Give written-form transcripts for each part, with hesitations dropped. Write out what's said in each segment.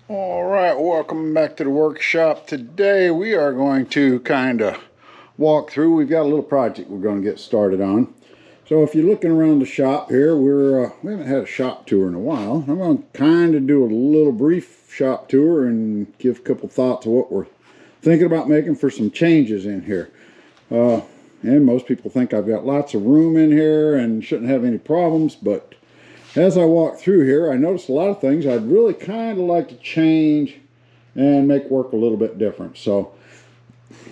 All right, welcome back to the workshop. Today we are going to kind of walk through. We've got a little project we're going to get started on. So if you're looking around the shop here, we haven't had a shop tour in a while. I'm going to kind of do a little brief shop tour and give a couple thoughts of what we're thinking about making for some changes in here. And most people think I've got lots of room in here and shouldn't have any problems, but as I walk through here, I noticed a lot of things I'd really kind of like to change and make work a little bit different. So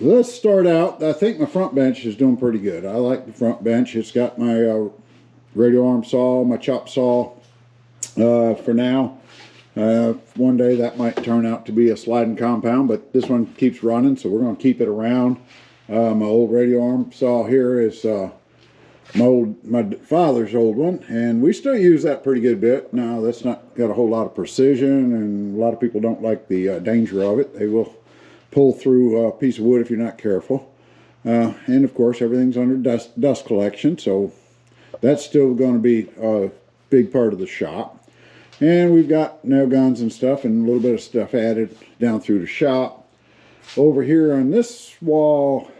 let's start out. I think my front bench is doing pretty good. I like the front bench. It's got my radial arm saw, my chop saw for now. One day that might turn out to be a sliding compound, but this one keeps running, so we're going to keep it around. My old radial arm saw here is my father's old one, and we still use that pretty good bit. Now that's not got a whole lot of precision, and a lot of people don't like the danger of it. They will pull through a piece of wood if you're not careful. And of course everything's under dust collection, so that's still going to be a big part of the shop. And we've got nail guns and stuff and a little bit of stuff added down through the shop. Over here on this wall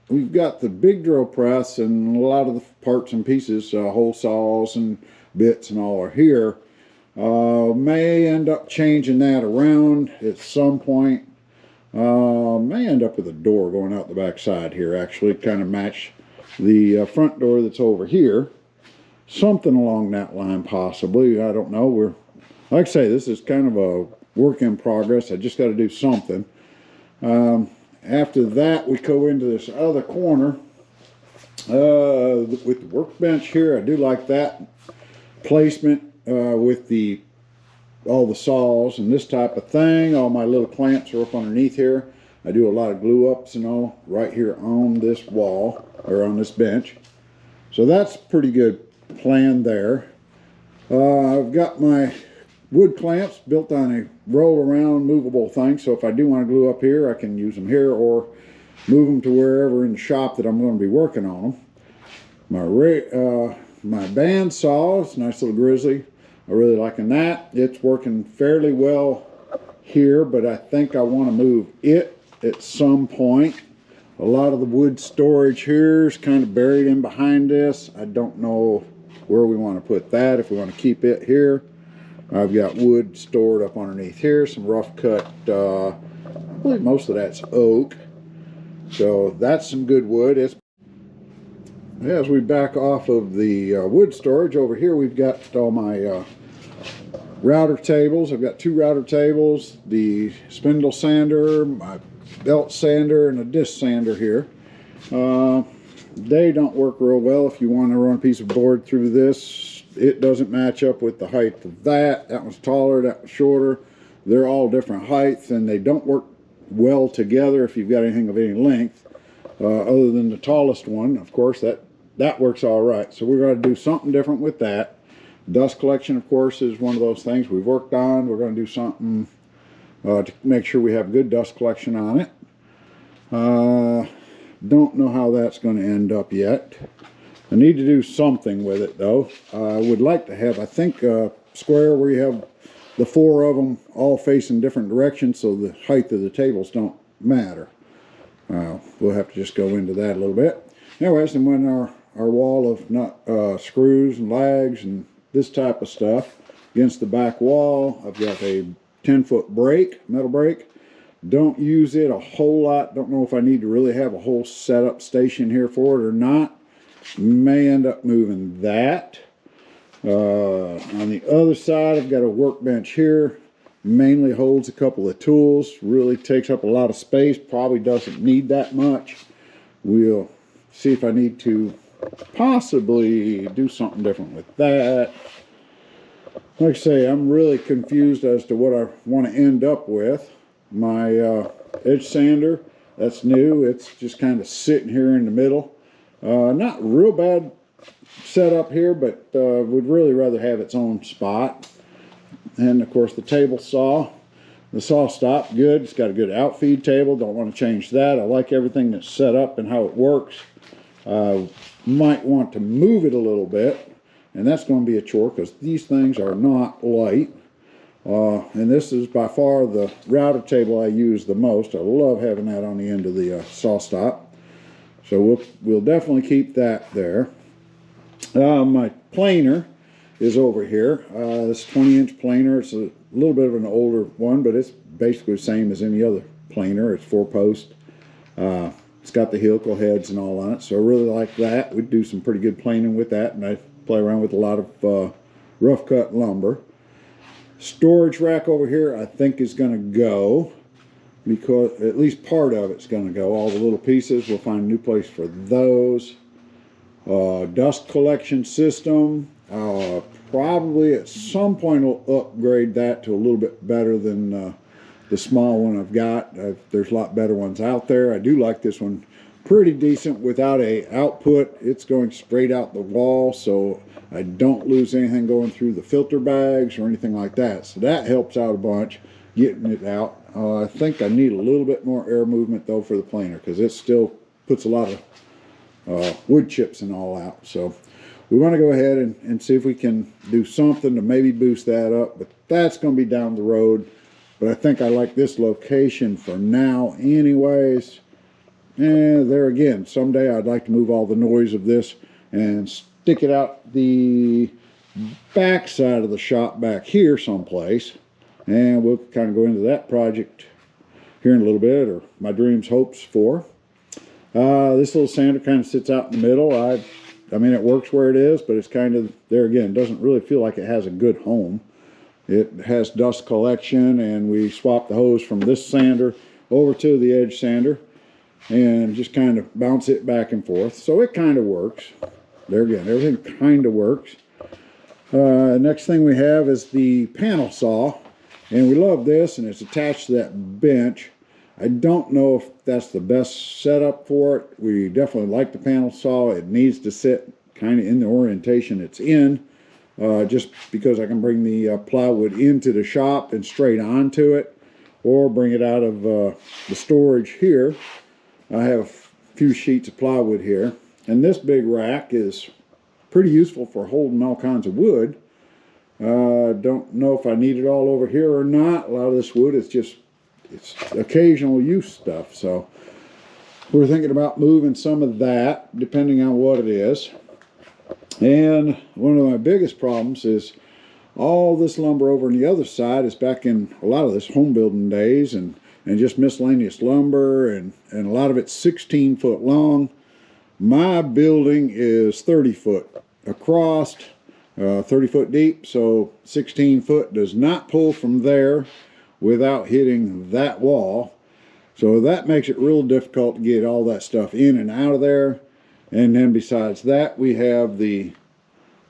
we've got the big drill press, and a lot of the parts and pieces, hole saws and bits and all are here. May end up changing that around at some point. May end up with a door going out the back side here, actually kind of match the front door that's over here. Something along that line possibly. I don't know. Like I say, this is kind of a work in progress. I just got to do something. After that, we go into this other corner with the workbench here. I do like that placement with all the saws and this type of thing. All my little clamps are up underneath here. I do a lot of glue ups and all right here on this wall or on this bench. So that's pretty good plan there. I've got my wood clamps built on a roll around movable thing, so if I do want to glue up here I can use them here or move them to wherever in the shop that I'm going to be working on them. My band saw, it's a nice little grizzly. I really liking that. It's working fairly well here, but I think I want to move it at some point. A lot of the wood storage here is kind of buried in behind this. I don't know where we want to put that, if we want to keep it here. I've got wood stored up underneath here, some rough cut, I believe most of that's oak. So that's some good wood. As we back off of the wood storage, over here we've got all my router tables. I've got two router tables, the spindle sander, my belt sander, and a disc sander here. They don't work real well if you want to run a piece of board through this. It doesn't match up with the height of that. That one's taller, that one's shorter. They're all different heights, and they don't work well together if you've got anything of any length. Other than the tallest one, of course, that works all right. So we're going to do something different with that. Dust collection, of course, is one of those things we've worked on. We're going to do something to make sure we have good dust collection on it. Don't know how that's going to end up yet. I need to do something with it though. I would like to have, I think, a square where you have the four of them all facing different directions so the height of the tables don't matter. We'll have to just go into that a little bit. Anyways, and when our wall of screws and lags and this type of stuff against the back wall, I've got a 10-foot brake, metal brake. Don't use it a whole lot. Don't know if I need to really have a whole setup station here for it or not. May end up moving that. On the other side, I've got a workbench here. Mainly holds a couple of tools. Really takes up a lot of space. Probably doesn't need that much. We'll see if I need to possibly do something different with that. Like I say, I'm really confused as to what I want to end up with. My edge sander, that's new. It's just kind of sitting here in the middle. Not real bad setup here, but would really rather have its own spot. And of course the table saw. The saw stop, good. It's got a good outfeed table. Don't want to change that. I like everything that's set up and how it works. Might want to move it a little bit, and that's going to be a chore because these things are not light. And this is by far the router table I use the most. I love having that on the end of the saw stop. So we'll definitely keep that there. My planer is over here. This 20-inch planer. It's a little bit of an older one, but it's basically the same as any other planer. It's 4-post. It's got the helical heads and all on it, so I really like that. We do some pretty good planing with that, and I play around with a lot of rough cut lumber. Storage rack over here I think is going to go, because at least part of it's going to go. All the little pieces, we'll find a new place for those. Dust collection system, probably at some point will upgrade that to a little bit better than the small one I've got. There's a lot better ones out there. I do like this one pretty decent without a output. It's going straight out the wall, so I don't lose anything going through the filter bags or anything like that. So that helps out a bunch, getting it out. I think I need a little bit more air movement though for the planer, because it still puts a lot of wood chips and all out. So we want to go ahead and see if we can do something to maybe boost that up, but that's going to be down the road. But I think I like this location for now anyways. And there again, someday I'd like to move all the noise of this and stick it out the back side of the shop back here someplace. And we'll kind of go into that project here in a little bit, or my dreams, hopes for. This little sander kind of sits out in the middle. I mean, it works where it is, but it's kind of, there again, it doesn't really feel like it has a good home. It has dust collection, and we swapped the hose from this sander over to the edge sander and just kind of bounce it back and forth. So it kind of works. There again, everything kind of works. Next thing we have is the panel saw, and we love this, and it's attached to that bench. I don't know if that's the best setup for it. We definitely like the panel saw. It needs to sit kind of in the orientation it's in, just because I can bring the plywood into the shop and straight onto it, or bring it out of the storage here. I have a few sheets of plywood here, and this big rack is pretty useful for holding all kinds of wood. Don't know if I need it all over here or not. A lot of this wood is just, it's occasional use stuff, so we're thinking about moving some of that depending on what it is. And one of my biggest problems is all this lumber over on the other side is back in a lot of this home building days, and just miscellaneous lumber, and a lot of it's 16 foot long. My building is 30 foot across, 30 foot deep, so 16 foot does not pull from there without hitting that wall. So that makes it real difficult to get all that stuff in and out of there. And then besides that, we have the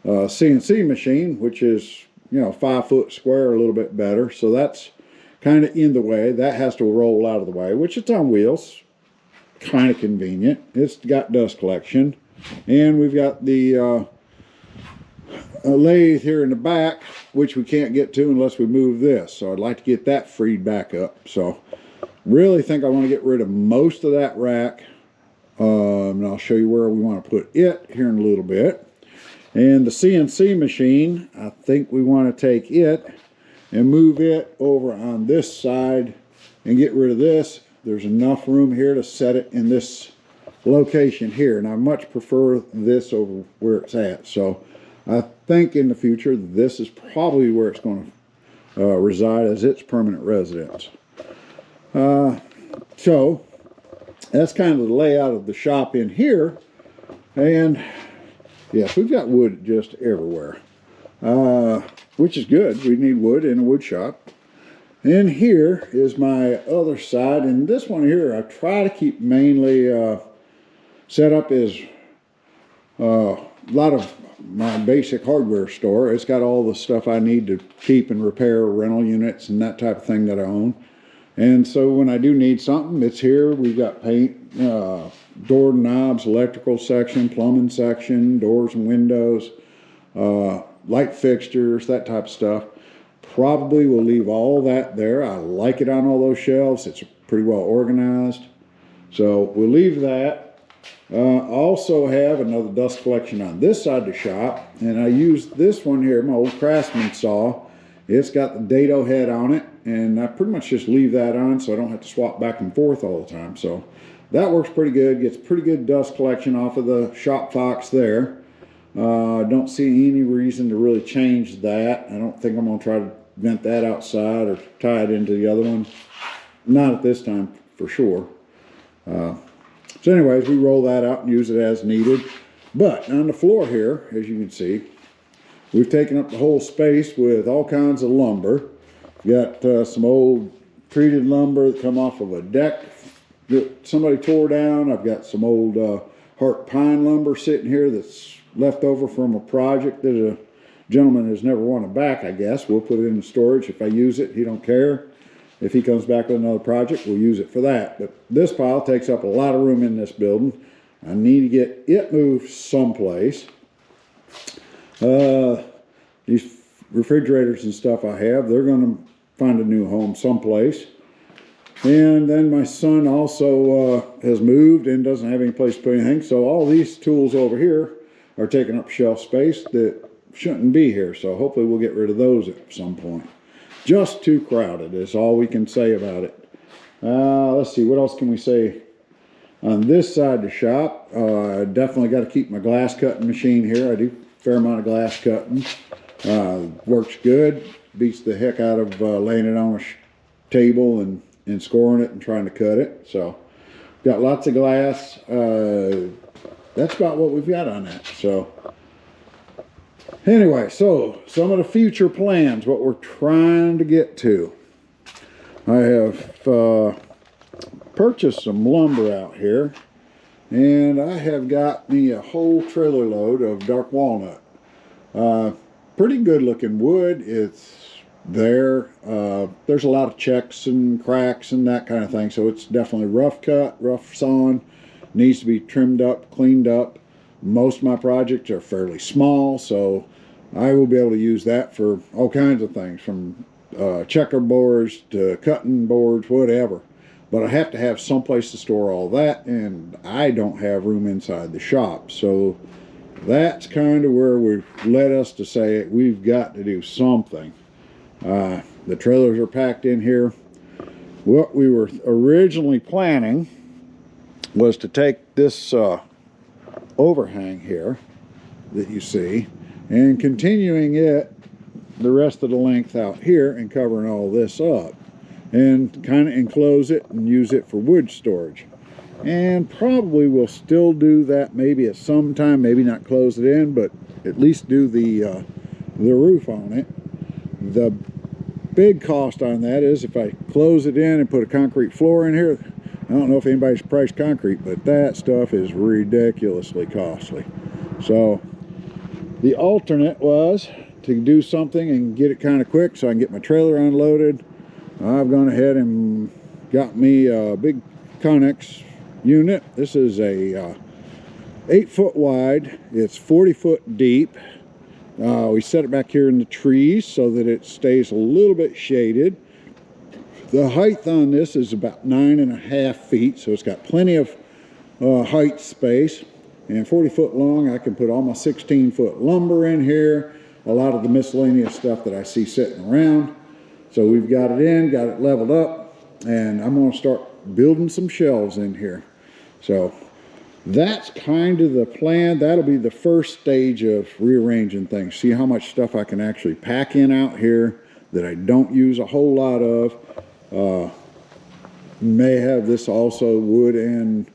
CNC machine, which is, 5 foot square, a little bit better. So that's kind of in the way. That has to roll out of the way, which it's on wheels. Kind of convenient. It's got dust collection. And we've got the lathe here in the back, which we can't get to unless we move this. So I'd like to get that freed back up. So really think I want to get rid of most of that rack. And I'll show you where we want to put it here in a little bit. And the CNC machine, I think we want to take it and move it over on this side and get rid of this. There's enough room here to set it in this location here, and I much prefer this over where it's at. So I think in the future this is probably where it's going to reside as its permanent residence. So that's kind of the layout of the shop in here. And yes, we've got wood just everywhere, which is good. We need wood in a wood shop. And here is my other side, and this one here I try to keep mainly set up as a lot of my basic hardware store. It's got all the stuff I need to keep and repair rental units and that type of thing that I own. And so when I do need something, it's here. We've got paint, door knobs, electrical section, plumbing section, doors and windows, light fixtures, that type of stuff. Probably will leave all that there. I like it on all those shelves. It's pretty well organized. So we'll leave that. Also have another dust collection on this side of the shop. And I use this one here, my old Craftsman saw. It's got the dado head on it, and I pretty much just leave that on so I don't have to swap back and forth all the time. So that works pretty good. Gets pretty good dust collection off of the shop fox there. I don't see any reason to really change that. I don't think I'm going to try to vent that outside or tie it into the other one. Not at this time, for sure. So anyways, we roll that out and use it as needed. But on the floor here, as you can see, we've taken up the whole space with all kinds of lumber. We've got some old treated lumber that come off of a deck that somebody tore down. I've got some old heart pine lumber sitting here that's left over from a project that a gentleman has never wanted back, I guess. We'll put it in storage. If I use it, he don't care. If he comes back with another project, we'll use it for that. But this pile takes up a lot of room in this building. I need to get it moved someplace. These refrigerators and stuff I have, they're going to find a new home someplace. And then my son also has moved and doesn't have any place to put anything. So all these tools over here are taking up shelf space that shouldn't be here. So hopefully we'll get rid of those at some point. Just too crowded is all we can say about it. Let's see, what else can we say? On this side of the shop, I definitely got to keep my glass cutting machine here. I do a fair amount of glass cutting. Works good. Beats the heck out of laying it on a table and scoring it and trying to cut it. So got lots of glass. That's about what we've got on that. So anyway, so some of the future plans, what we're trying to get to. I have purchased some lumber out here, and I have got me a whole trailer load of dark walnut. Pretty good looking wood. It's there. There's a lot of checks and cracks and that kind of thing, so it's definitely rough cut, rough sawn. Needs to be trimmed up, cleaned up. Most of my projects are fairly small, so I will be able to use that for all kinds of things, from checkerboards to cutting boards, whatever. But I have to have someplace to store all that, and I don't have room inside the shop. So that's kind of where we've led us to say we've got to do something. The trailers are packed in here. What we were originally planning was to take this overhang here that you see and continuing it the rest of the length out here and covering all this up and kind of enclose it and use it for wood storage. And probably we'll still do that maybe at some time, maybe not close it in, but at least do the roof on it. The big cost on that is if I close it in and put a concrete floor in here. I don't know if anybody's priced concrete, but that stuff is ridiculously costly. So the alternate was to do something and get it kind of quick so I can get my trailer unloaded. I've gone ahead and got me a big Connex unit. This is a 8-foot wide. It's 40-foot deep. We set it back here in the trees so that it stays a little bit shaded. The height on this is about 9.5 feet, so it's got plenty of height space. And 40 foot long, I can put all my 16-foot lumber in here, a lot of the miscellaneous stuff that I see sitting around. So we've got it in, got it leveled up, and I'm going to start building some shelves in here. So that's kind of the plan. That'll be the first stage of rearranging things. See how much stuff I can actually pack in out here that I don't use a whole lot of. May have this also wood, and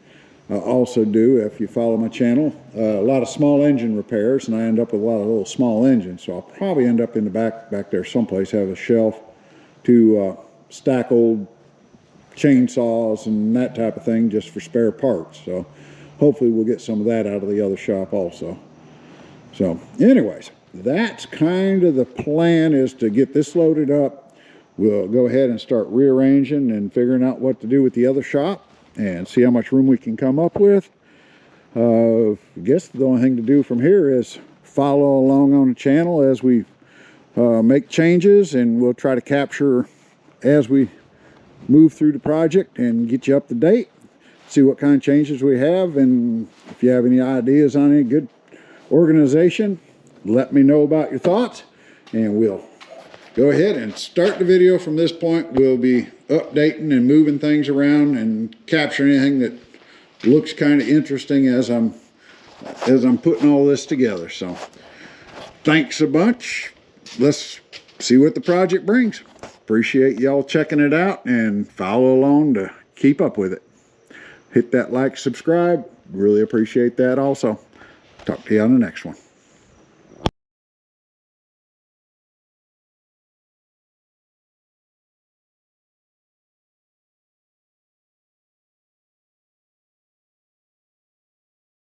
also do, if you follow my channel, a lot of small engine repairs, and I end up with a lot of little small engines. So I'll probably end up in the back there someplace, have a shelf to stack old chainsaws and that type of thing just for spare parts. So hopefully we'll get some of that out of the other shop also. So anyways, that's kind of the plan, is to get this loaded up. We'll go ahead and start rearranging and figuring out what to do with the other shop and see how much room we can come up with. I guess the only thing to do from here is follow along on the channel as we make changes, and we'll try to capture as we move through the project and get you up to date, see what kind of changes we have, and if you have any ideas on any good organization, let me know about your thoughts, and we'll go ahead and start the video from this point. We'll be updating and moving things around and capturing anything that looks kind of interesting as I'm putting all this together. So thanks a bunch. Let's see what the project brings. Appreciate y'all checking it out and follow along to keep up with it. Hit that like, subscribe. Really appreciate that also. Talk to you on the next one.